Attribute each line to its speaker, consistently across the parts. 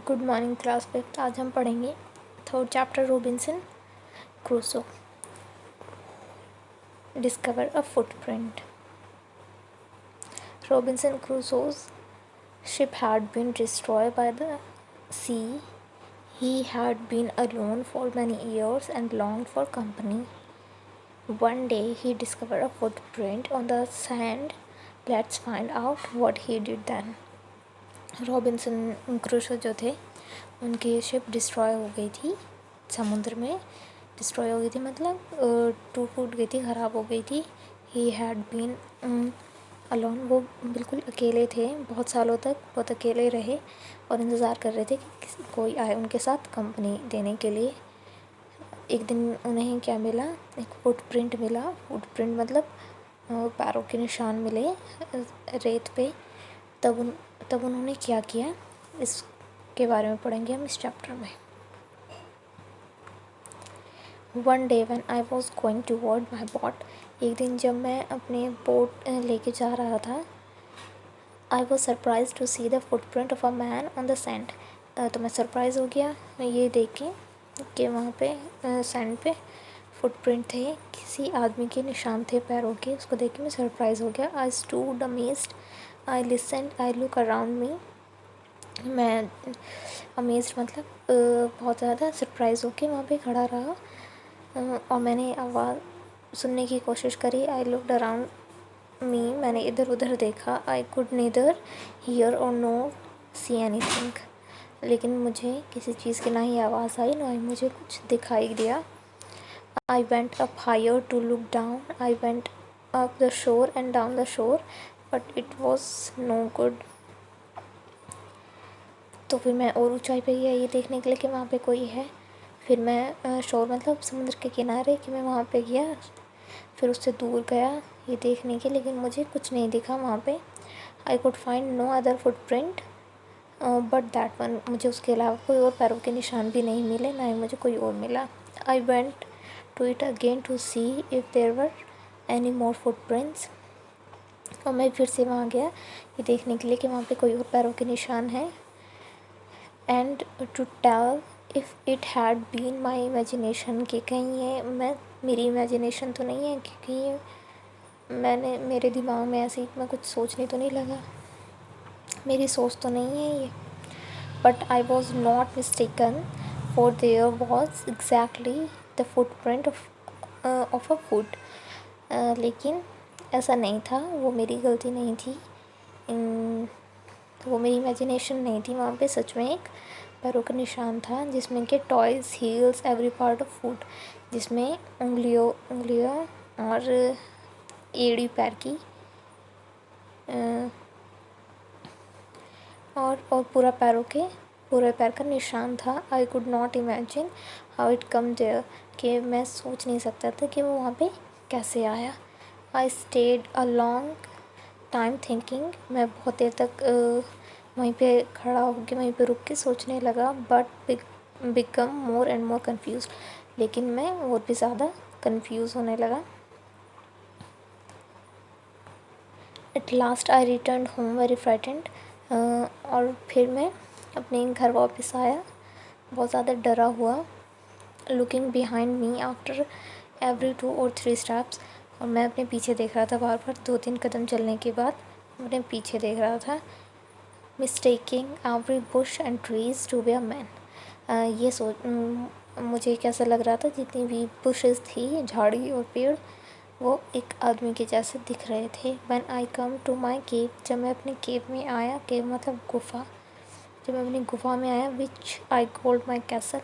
Speaker 1: Good morning class fifth. आज हम पढ़ेंगे third chapter Robinson Crusoe, discover a footprint. Robinson Crusoe's ship had been destroyed by the sea. He had been alone for many years and longed for company. One day he discovered a footprint on the sand. Let's find out what he did then. Robinson Crusoe जो थे उनकी ship destroy हो गई थी, समुद्र में destroy हो गई थी, मतलब टूट गई थी, ख़राब हो गई थी। ही हैड बीन अलोन, वो बिल्कुल अकेले थे, बहुत सालों तक बहुत अकेले रहे और इंतज़ार कर रहे थे कि कोई आए उनके साथ कंपनी देने के लिए। एक दिन उन्हें क्या मिला, एक फुटप्रिंट मिला। फुटप्रिंट मतलब पैरों के निशान मिले रेत पे। तब उन्होंने क्या किया, इसके बारे में पढ़ेंगे हम इस चैप्टर में। One day when I was going toward my boat, एक दिन जब मैं अपने बोट लेके जा रहा था, I was surprise to see the footprint of a man on the sand. तो मैं सरप्राइज़ हो गया ये देख के कि वहाँ पे सैंड पे फुटप्रिंट थे, किसी आदमी के निशान थे पैरों के। उसको देख के मैं सरप्राइज़ हो गया। I stood amazed, I listened, I look around me. मैं अमेज्ड मतलब बहुत ज़्यादा सरप्राइज़ होके वहाँ पे खड़ा रहा और मैंने आवाज़ सुनने की कोशिश करी। आई लुकड अराउंड मी, मैंने इधर उधर देखा। आई कुड नीदर हियर और नो सी एनीथिंग, लेकिन मुझे किसी चीज़ की ना ही आवाज़ आई ना ही मुझे कुछ दिखाई दिया। I went up higher to look down, I went up the shore and down the shore, but it was no good. तो फिर मैं और ऊंचाई पे गया ये देखने के लिए कि वहाँ पे कोई है। फिर मैं शोर मतलब समुद्र के किनारे कि मैं वहाँ पे गया, फिर उससे दूर गया ये देखने के, लेकिन मुझे कुछ नहीं दिखा वहाँ पे। I could find no other footprint but that one, मुझे उसके अलावा कोई और पैरों के निशान भी नहीं मिले, ना ही मुझे कोई और मिला। I went to it again to see if there were any more footprints, और मैं फिर से वहाँ गया ये देखने के लिए कि वहाँ पे कोई और पैरों के निशान हैं। And to tell if it had been my imagination, कि कहीं ये मेरी इमेजिनेशन तो नहीं है, कि कहीं मेरे दिमाग में ऐसे ही मैं कुछ सोचने तो नहीं लगा, मेरी सोच तो नहीं है ये। But I was not mistaken, for their was exactly the footprint of a foot. लेकिन ऐसा नहीं था, वो मेरी गलती नहीं थी, वो मेरी इमेजिनेशन नहीं थी। वहाँ पे सच में एक पैरों का निशान था जिसमें कि toys, heels, every part of foot, जिसमें उंगलियों और एड़ी पैर की और पूरे पैर का निशान था। I could not imagine how it come there, कि मैं सोच नहीं सकता था कि वो वहाँ पे कैसे आया। I stayed a long time thinking, मैं बहुत देर तक वहीं पे खड़ा होकर वहीं पे रुक के सोचने लगा। But become more and more confuse, लेकिन मैं और भी ज़्यादा कन्फ्यूज़ होने लगा। At last I return home very frightened, और फिर मैं अपने घर वापस आया बहुत ज़्यादा डरा हुआ। Looking behind me after every 2 or 3 steps, और मैं अपने पीछे देख रहा था बार बार, 2-3 कदम चलने के बाद अपने पीछे देख रहा था। Mistaking every bush and trees to be a man, ये मुझे कैसा लग रहा था, जितनी भी बुशेस थी, झाड़ी और पेड़, वो एक आदमी के जैसे दिख रहे थे। When I come to my केव, जब मैं अपने केव में आया, केव मतलब गुफ़ा, जब मैं अपनी गुफ़ा में आया, विच आई कॉल्ड माई कैसल,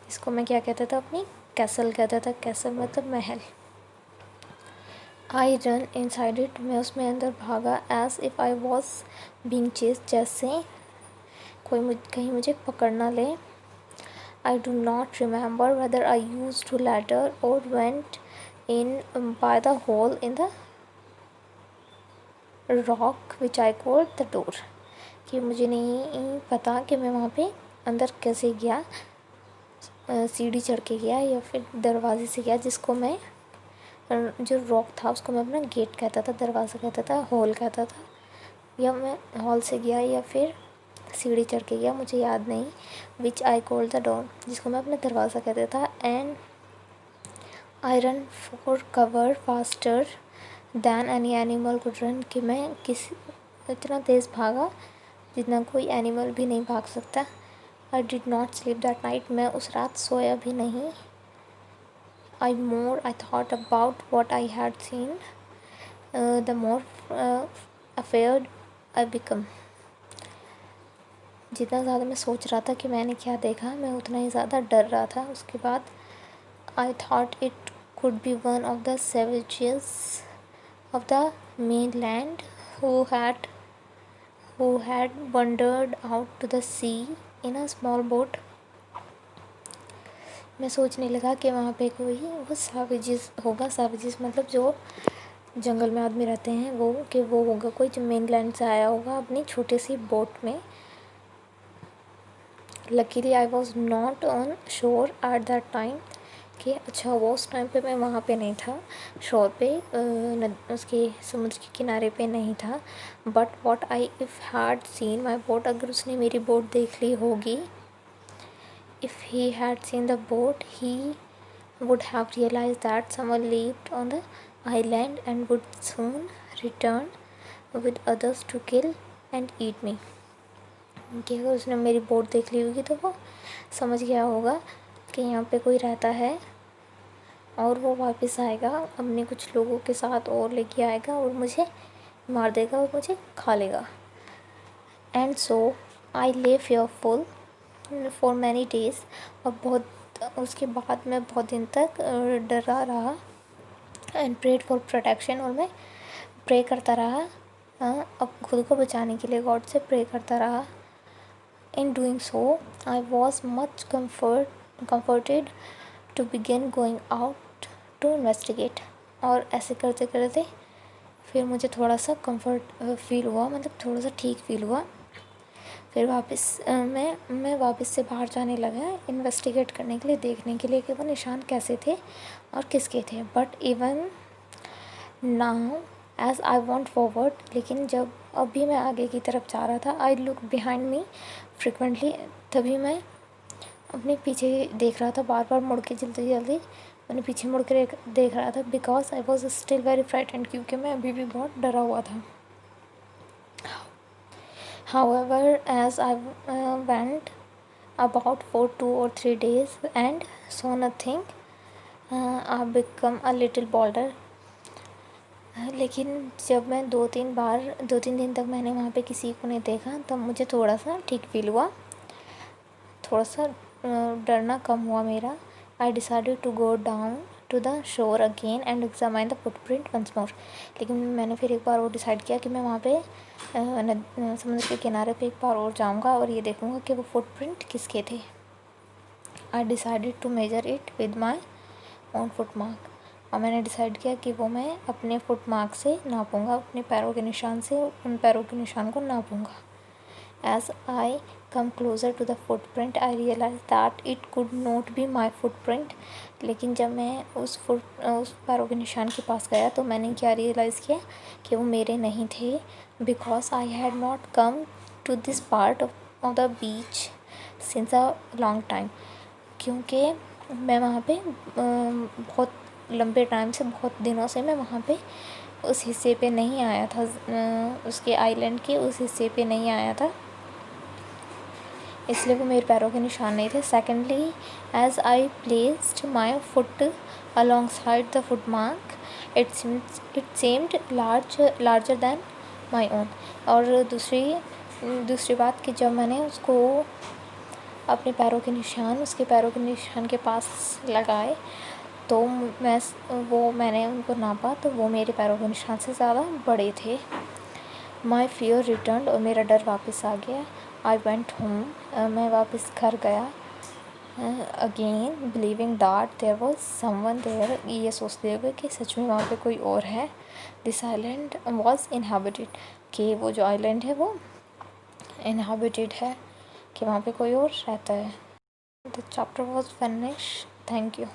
Speaker 1: इसको मैं क्या कहता था, अपनी कैसल कहता था। कैसल मतलब महल। आई रन इनसाइड इट, मैं उसमें अंदर भागा। As if I was being chased, जैसे कोई कहीं मुझे पकड़ ना ले। I do not remember whether I use to ladder और went in by the hole in the rock which I called the door, कि मुझे नहीं पता कि मैं वहाँ पे अंदर कैसे गया, सीढ़ी चढ़ के गया या फिर दरवाजे से गया, जिसको मैं जो रॉक था उसको मैं अपना गेट कहता था, दरवाज़ा कहता था, हॉल कहता था, या मैं हॉल से गया या फिर सीढ़ी चढ़ के गया, मुझे याद नहीं, विच आई कॉल्ड द डोर, जिसको मैं अपना दरवाज़ा कहता था, and I run for cover faster than any animal could run, कि मैं किसी इतना तेज़ भागा जितना कोई एनिमल भी नहीं भाग सकता। I did not sleep that night, मैं उस रात सोया भी नहीं। I thought about what I had seen, the more afraid I become, जितना ज़्यादा मैं सोच रहा था कि मैंने क्या देखा, मैं उतना ही ज़्यादा डर रहा था। उसके बाद I thought it could be one of the savages of the mainland who had wandered out to the sea in a small boat. मैं सोचने लगा कि वहाँ पे कोई वो सैवेजेस होगा, सैवेजेस मतलब जो जंगल में आदमी रहते हैं वो, कि वो होगा कोई जो मेनलैंड से आया होगा अपनी छोटी सी बोट में। Luckily I was not on शोर एट दैट टाइम, कि अच्छा वो उस टाइम पे मैं वहाँ पे नहीं था, शोर पे, उसके समुद्र के किनारे पे नहीं था। But what I if had seen my boat, अगर उसने मेरी बोट देख ली होगी, if he had seen the boat he would have realise that someone lived on the island and would soon return with others to kill and eat me, कि अगर उसने मेरी बोट देख ली होगी तो वो समझ गया होगा कि यहाँ पे कोई रहता है और वो वापस आएगा अपने कुछ लोगों के साथ और लेके आएगा और मुझे मार देगा और मुझे खा लेगा। एंड सो आई ले फेयरफुल फॉर मैनी डेज़, और उसके बाद मैं बहुत दिन तक डरा रहा। एंड प्रेड फॉर प्रोटेक्शन, और मैं प्रे करता रहा, अब खुद को बचाने के लिए गॉड से प्रे करता रहा। In doing so, I was much comforted to begin going out to investigate. और ऐसे करते करते फिर मुझे थोड़ा सा कंफर्ट फील हुआ, मतलब थोड़ा सा ठीक फील हुआ। फिर वापस मैं वापस से बाहर जाने लगा इन्वेस्टिगेट करने के लिए, देखने के लिए कि वो निशान कैसे थे और किसके थे। But even now as I went forward, लेकिन जब अभी मैं आगे की तरफ जा रहा था, I look behind me frequently, तभी मैं अपने पीछे देख रहा था, बार बार मुड़ के जल्दी जल्दी मैंने पीछे मुड़ के देख रहा था, because I was still very frightened, क्योंकि मैं अभी भी बहुत डरा हुआ था। However as I went about for 2 or 3 days and saw nothing, I become a little bolder. लेकिन जब मैं 2-3 दिन तक मैंने वहाँ पे किसी को नहीं देखा, तब मुझे थोड़ा सा ठीक फील हुआ, थोड़ा सा डरना कम हुआ मेरा। I decided to go down to the shore again and examine the footprint once more, लेकिन मैंने फिर एक बार वो डिसाइड किया कि मैं वहाँ पे समुद्र के किनारे पे एक बार और जाऊँगा और ये देखूँगा कि वो फुटप्रिंट किसके थे। I decided to measure it with my own foot mark, और मैंने डिसाइड किया कि वो मैं अपने फुट मार्क से नापूंगा, अपने पैरों के निशान से उन पैरों के निशान को नापूंगा। As I come closer to the footprint I realise that it could not be my footprint, लेकिन जब मैं उस पैरों के निशान के पास गया तो मैंने क्या रियलाइज़ किया कि वो मेरे नहीं थे, because I had not come to this part of the beach since a long time, क्योंकि मैं वहाँ पे बहुत लंबे टाइम से, बहुत दिनों से मैं वहाँ पे उस हिस्से पे नहीं आया था, उसके आइलैंड के उस हिस्से पे नहीं आया था, इसलिए वो मेरे पैरों के निशान नहीं थे। Secondly as I placed my foot alongside the foot mark it seemed larger than my own, और दूसरी बात कि जब मैंने उसको अपने पैरों के निशान उसके पैरों के निशान के पास लगाए तो मैंने उनको नापा तो वो मेरे पैरों के निशान से ज़्यादा बड़े थे। माई फियर रिटर्न, और मेरा डर वापस आ गया। आई वेंट होम, मैं वापस घर गया again believing that there was someone there, ये सोचते हुए कि सच में वहाँ पे कोई और है। दिस आइलैंड वाज इनहेबिटेड, कि वो जो आइलैंड है वो इनहेबिटेड है, कि वहाँ पे कोई और रहता है। The chapter was finish. Thank you.